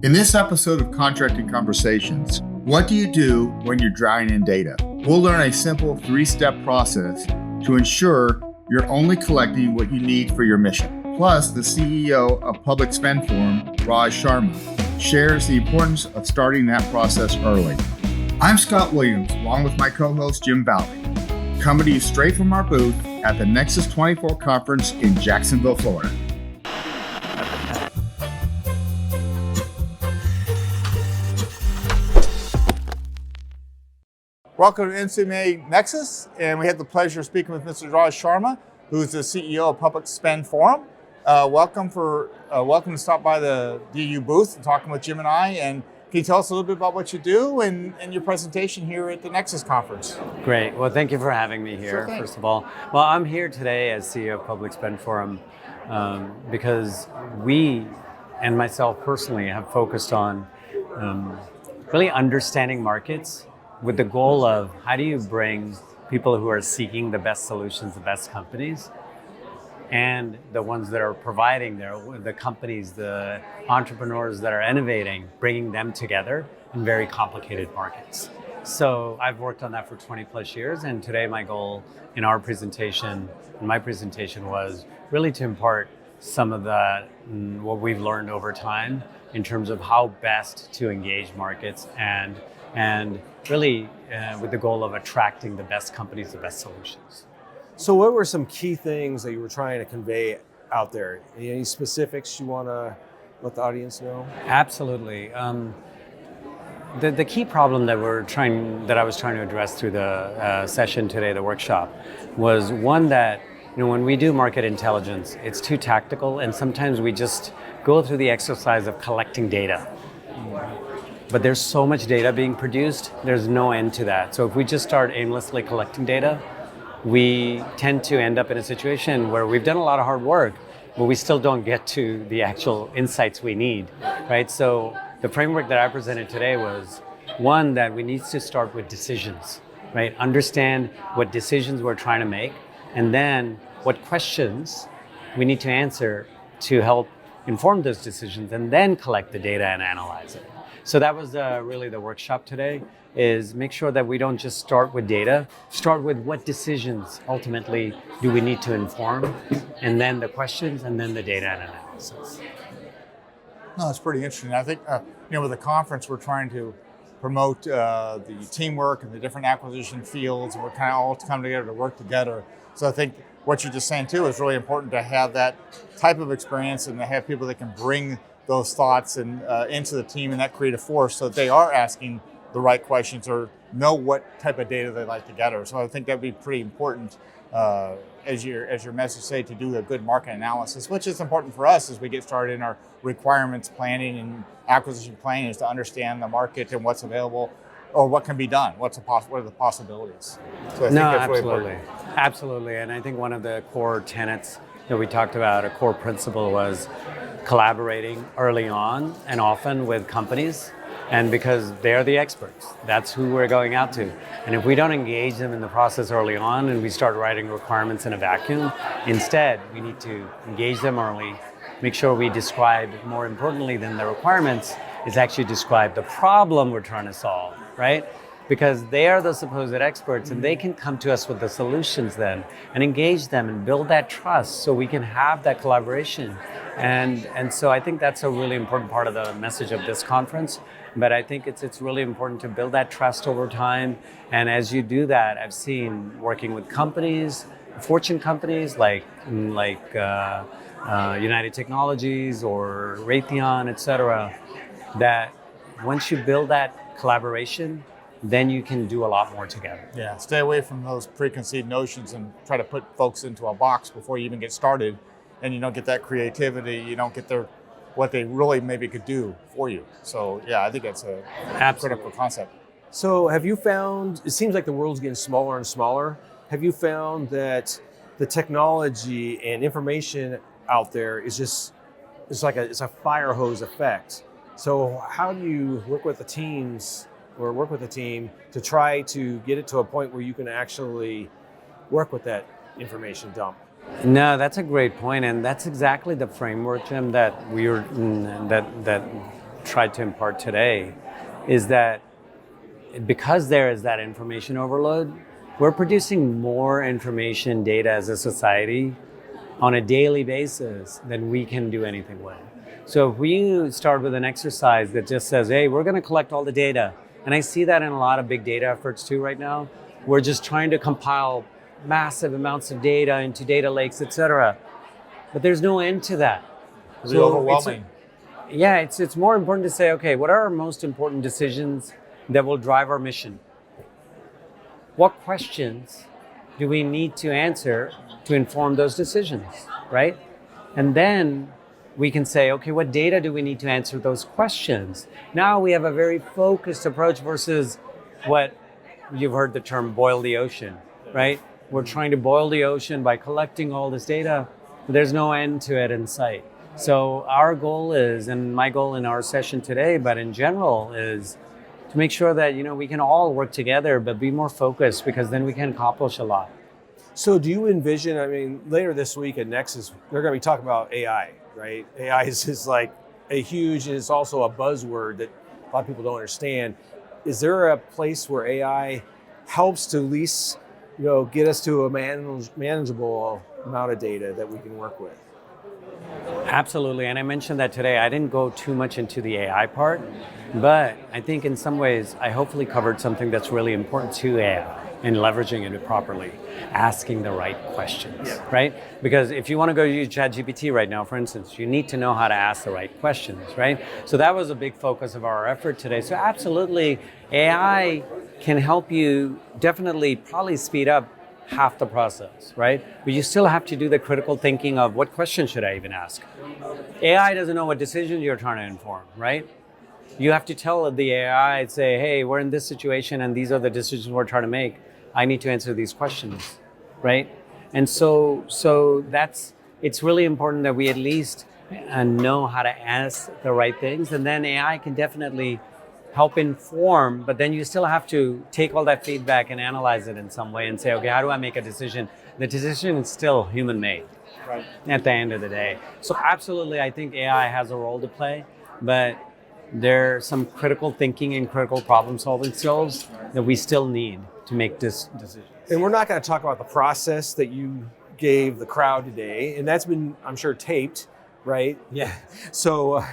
In this episode of Contracting Conversations, what do you do when you're drowning in data? We'll learn a simple 3-step process to ensure you're only collecting what you need for your mission. Plus, the CEO of Public Spend Forum, Raj Sharma, shares the importance of starting that process early. I'm Scott Williams, along with my co-host Jim Valley, coming to you straight from our booth at the NEXUS 24 conference in Jacksonville, Florida. Welcome to NCMA NEXUS, and we had the pleasure of speaking with Mr. Raj Sharma, who's the CEO of Public Spend Forum. Welcome to stop by the DAU booth and talking with Jim and I. And can you tell us a little bit about what you do and your presentation here at the NEXUS conference? Great. Well, thank you for having me here, first of all. Well, I'm here today as CEO of Public Spend Forum because we, and myself personally, have focused on really understanding markets with the goal of how do you bring people who are seeking the best solutions, the best companies, and the ones that are providing the companies, the entrepreneurs that are innovating, bringing them together in very complicated markets. So I've worked on that for 20 plus years, and today my goal in my presentation was really to impart some of what we've learned over time in terms of how best to engage markets and really with the goal of attracting the best companies, the best solutions. So what were some key things that you were trying to convey out there? Any specifics you want to let the audience know? Absolutely. The key problem that I was trying to address through the session today, the workshop, was one that when we do market intelligence, it's too tactical, and sometimes we just go through the exercise of collecting data. But there's so much data being produced, there's no end to that. So if we just start aimlessly collecting data, we tend to end up in a situation where we've done a lot of hard work, but we still don't get to the actual insights we need, right? So the framework that I presented today was one that we need to start with decisions, right? Understand what decisions we're trying to make, and then what questions we need to answer to help inform those decisions, and then collect the data and analyze it. So that was really the workshop today, is make sure that we don't just start with data, start with what decisions ultimately do we need to inform, and then the questions, and then the data and analysis. No, that's pretty interesting. I think, with the conference, we're trying to promote the teamwork and the different acquisition fields, and we're kind of all come together to work together. So I think what you're just saying too is really important to have that type of experience and to have people that can bring those thoughts and into the team and that creative force, so that they are asking the right questions or know what type of data they like to gather. So I think that'd be pretty important as your message say, to do a good market analysis, which is important for us as we get started in our requirements planning and acquisition planning, is to understand the market and what's available or what can be done. What are the possibilities? So I think that's really important. Absolutely. And I think one of the core tenets that we talked about, a core principle, was collaborating early on and often with companies, and because they're the experts, that's who we're going out to. And if we don't engage them in the process early on and we start writing requirements in a vacuum, instead we need to engage them early, make sure we describe, more importantly than the requirements, is actually describe the problem we're trying to solve, right? Because they are the supposed experts, and they can come to us with the solutions then and engage them and build that trust so we can have that collaboration. And so I think that's a really important part of the message of this conference. But I think it's really important to build that trust over time. And as you do that, I've seen working with companies, Fortune companies like United Technologies or Raytheon, et cetera, that once you build that collaboration, then you can do a lot more together. Yeah, stay away from those preconceived notions and try to put folks into a box before you even get started, and you don't get that creativity, you don't get what they really maybe could do for you. So yeah, I think that's a critical concept. So have you found, it seems like the world's getting smaller and smaller, have you found that the technology and information out there is just, it's a fire hose effect? So how do you work with the teams or work with a team to try to get it to a point where you can actually work with that information dump? No, that's a great point, and that's exactly the framework, Jim, that tried to impart today is that because there is that information overload, we're producing more information data as a society on a daily basis than we can do anything with. So if we start with an exercise that just says, hey, we're going to collect all the data, and I see that in a lot of big data efforts too right now, we're just trying to compile massive amounts of data into data lakes, et cetera. But there's no end to that. It's overwhelming. It's more important to say, okay, what are our most important decisions that will drive our mission? What questions do we need to answer to inform those decisions, right? And then we can say, okay, what data do we need to answer those questions? Now we have a very focused approach versus what you've heard the term boil the ocean, right? We're trying to boil the ocean by collecting all this data, but there's no end to it in sight. So our goal is, and my goal in our session today, but in general, is to make sure that we can all work together, but be more focused, because then we can accomplish a lot. So do you envision, later this week at NEXUS, they're going to be talking about AI, right? AI is like a huge, and it's also a buzzword that a lot of people don't understand. Is there a place where AI helps to at least, get us to a manageable amount of data that we can work with? Absolutely, and I mentioned that today. I didn't go too much into the AI part, but I think in some ways I hopefully covered something that's really important to AI and leveraging it properly, asking the right questions, right? Because if you want to go use ChatGPT right now, for instance, you need to know how to ask the right questions, right? So that was a big focus of our effort today. So absolutely, AI can help you definitely probably speed up half the process, right? But you still have to do the critical thinking of what question should I even ask? AI doesn't know what decision you're trying to inform, right? You have to tell the AI, say, hey, we're in this situation and these are the decisions we're trying to make. I need to answer these questions, right? And so it's really important that we at least know how to ask the right things, and then AI can definitely help inform, but then you still have to take all that feedback and analyze it in some way and say, okay, how do I make a decision? The decision is still human made, right, at the end of the day. So absolutely, I think AI has a role to play, but there's some critical thinking and critical problem solving skills that we still need to make this decision. And we're not going to talk about the process that you gave the crowd today, and that's been, I'm sure, taped, right? Yeah. So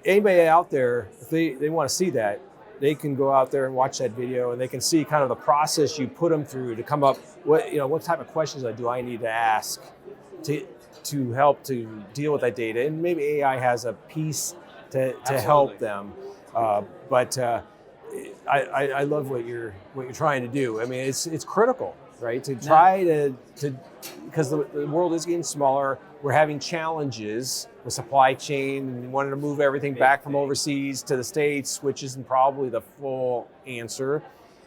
anybody out there, if they want to see that, they can go out there and watch that video, and they can see kind of the process you put them through to come up what type of questions do I need to ask to help to deal with that data, and maybe AI has a piece to help them. But I love what you're trying to do. It's critical, right? To try to because the world is getting smaller. We're having challenges with supply chain and wanting to move everything back from overseas to the States, which isn't probably the full answer.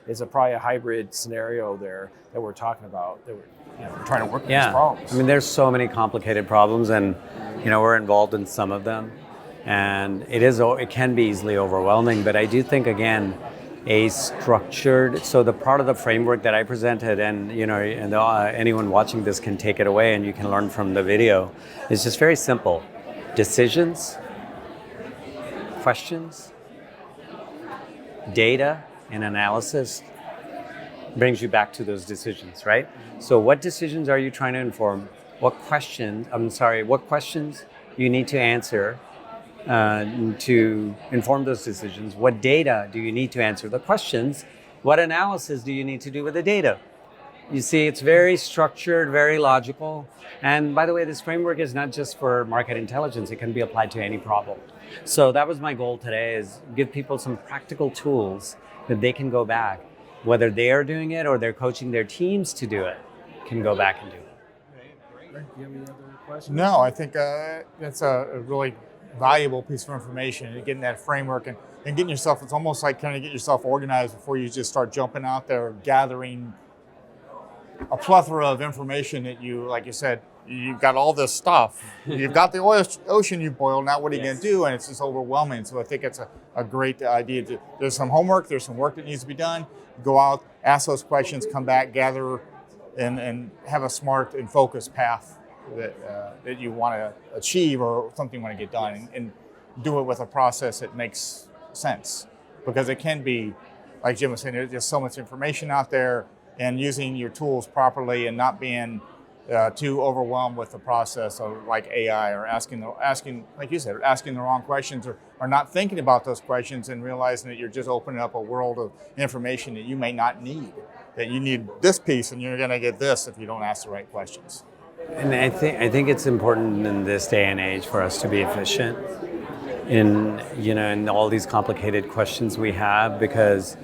It's probably a hybrid scenario there that we're talking about. That we're trying to work with these problems. There's so many complicated problems, and we're involved in some of them, and it can be easily overwhelming. But I do think, again, a structured, so the part of the framework that I presented, and anyone watching this can take it away and you can learn from the video, is just very simple. Decisions, questions, data, and analysis brings you back to those decisions, right? So what decisions are you trying to inform? What questions you need to answer to inform those decisions? What data do you need to answer the questions? What analysis do you need to do with the data? You see, it's very structured, very logical. And by the way, this framework is not just for market intelligence. It can be applied to any problem. So that was my goal today, is give people some practical tools that they can go back, whether they are doing it or they're coaching their teams to do it, can go back and do it. Great. Do you have any other questions? No, I think that's a really valuable piece of information, and getting that framework and getting yourself, it's almost like kind of get yourself organized before you just start jumping out there gathering a plethora of information that you, like you said, you've got all this stuff. You've got the ocean you've boiled, now what are you going to do? And it's just overwhelming. So I think it's a great idea. There's some homework, there's some work that needs to be done. Go out, ask those questions, come back, gather, and have a smart and focused path that you want to achieve or something you want to get done. And do it with a process that makes sense. Because it can be, like Jim was saying, there's just so much information out there, and using your tools properly and not being too overwhelmed with the process of like AI, or asking, like you said, asking the wrong questions, or not thinking about those questions and realizing that you're just opening up a world of information that you may not need. That you need this piece and you're going to get this if you don't ask the right questions. And I think it's important in this day and age for us to be efficient in all these complicated questions we have, because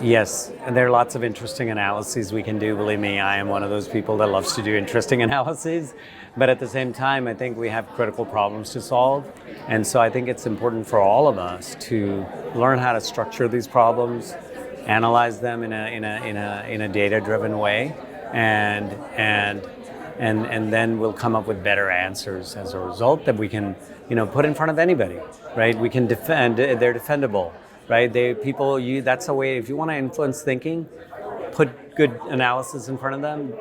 yes, there are lots of interesting analyses we can do. Believe me, I am one of those people that loves to do interesting analyses. But at the same time, I think we have critical problems to solve. And so I think it's important for all of us to learn how to structure these problems, analyze them in a data-driven way, and then we'll come up with better answers as a result that we can, put in front of anybody, right? We can defend, they're defendable. Right? That's a way, if you want to influence thinking, put good analysis in front of them.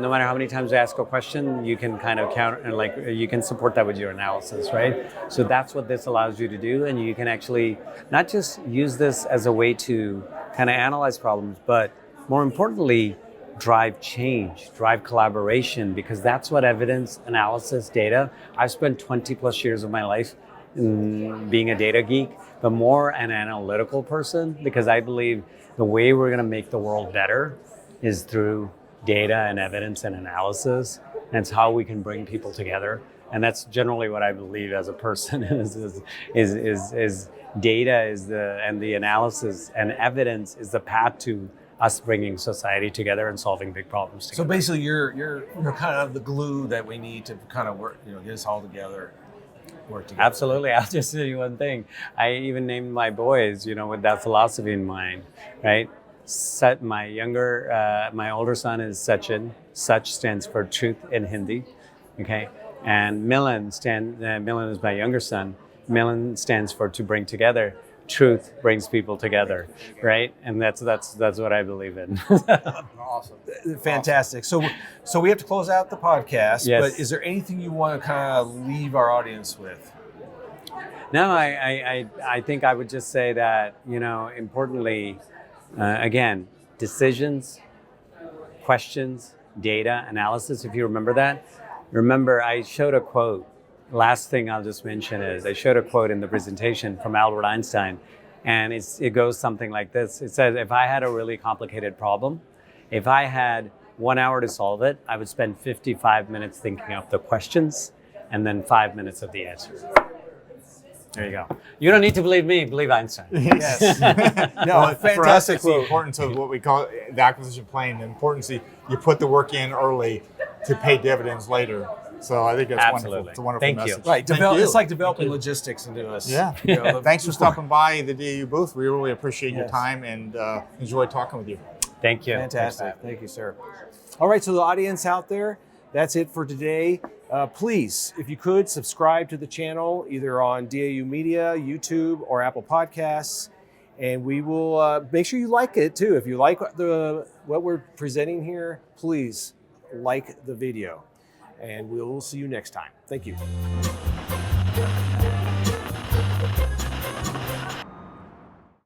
No matter how many times they ask a question, you can kind of counter, you can support that with your analysis, right? So that's what this allows you to do. And you can actually not just use this as a way to kind of analyze problems, but more importantly, drive change, drive collaboration, because that's what evidence, analysis, data. I've spent 20 plus years of my life being a data geek, but more an analytical person, because I believe the way we're going to make the world better is through data and evidence and analysis. And it's how we can bring people together. And that's generally what I believe as a person is data and the analysis and evidence is the path to us bringing society together and solving big problems together. So basically you're kind of the glue that we need to kind of work, get us all together. Work together. Absolutely. I'll just tell you one thing. I even named my boys, with that philosophy in mind, right? My older son is Sachin. Sach stands for truth in Hindi, okay? And Milan is my younger son. Milan stands for to bring together. Truth brings people together, right? And that's what I believe in. Awesome. Fantastic. So we have to close out the podcast, yes. But is there anything you want to kind of leave our audience with? No, I think I would just say that, importantly, again, decisions, questions, data, analysis, if you remember that. Remember, I showed a quote. Last thing I'll just mention is I showed a quote in the presentation from Albert Einstein, and it goes something like this. It says, if I had a really complicated problem, if I had 1 hour to solve it, I would spend 55 minutes thinking of the questions and then 5 minutes of the answer. There you go. You don't need to believe me, believe Einstein. Yes. No, fantastic for us, it's the quote. importance of what we call the acquisition plan, the importance that you put the work in early to pay dividends later. So I think that's Absolutely. wonderful. It's a wonderful Thank you. message. Right. Thank you. It's like developing logistics into us. Yeah. Thanks for stopping by the DAU booth. We really appreciate your Yes. time and enjoyed talking with you. Thank you. Fantastic. Thank you, sir. All right, so the audience out there, that's it for today. Please, if you could, subscribe to the channel either on DAU Media, YouTube, or Apple Podcasts. And we will make sure you like it too. If you like what we're presenting here, please like the video. And we'll see you next time. Thank you.